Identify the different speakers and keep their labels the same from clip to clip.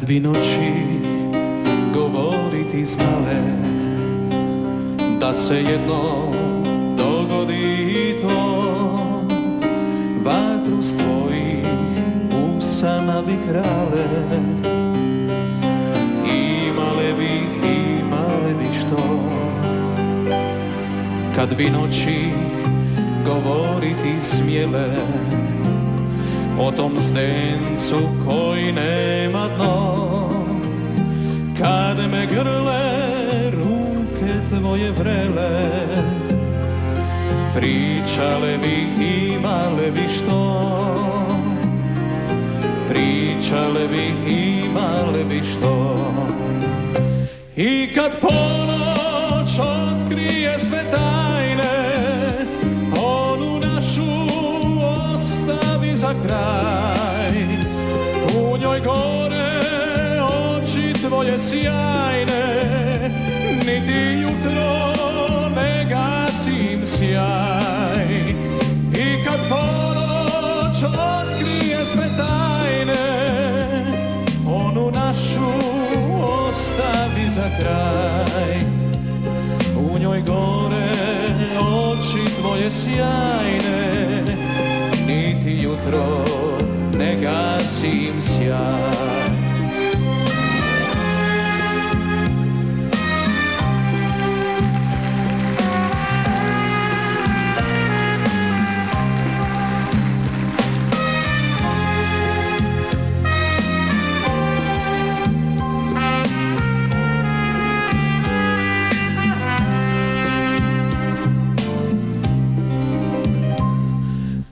Speaker 1: Kad bi noći govoriti znale da se jednom dogodi to, vatru s tvojih usana bi krale, imale bi što. Kad bi noći govoriti smjele o tom zdencu koji nema dno, kad me grle ruke tvoje vrele, pričale bi, imale bi što. Pričale bi, imale bi što. I kad ponoć otkrije sve tajne, onu našu ostavi za kraj. U njoj gore oči tvoje sjajne, niti jutro ne gasim sjaj. I kad ponoć otkrije sve tajne, onu našu ostavi za kraj. U njoj gore oči tvoje sjajne, niti jutro ne gasim sjaj.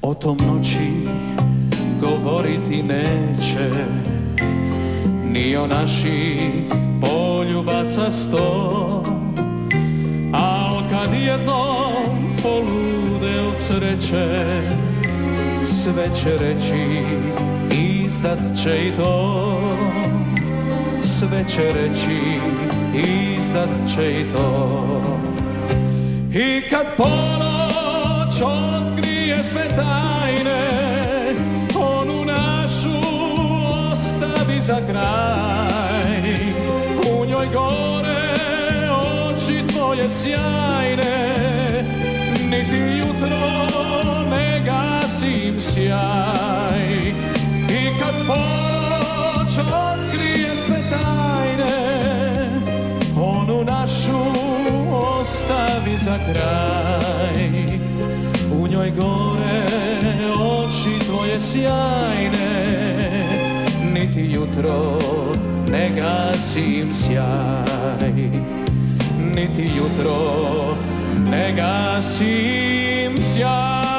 Speaker 1: O tom noći govoriti neće, ni o naših poljubaca 100. Al kad jednom polude od sreće, sve će reći, izdat će i to. Sve će reći, izdat će i to. I kad ponoć otkrije sve tajne, onu našu ostavi za kraj. U njoj gore oči tvoje sjajne, niti jutro ne gasim sjaj. I kad ponoć otkrije sve tajne, onu našu ostavi za kraj. U njoj gore oči tvoje sjajne, niti jutro ne gasim sjaj. Niti jutro ne gasim sjaj.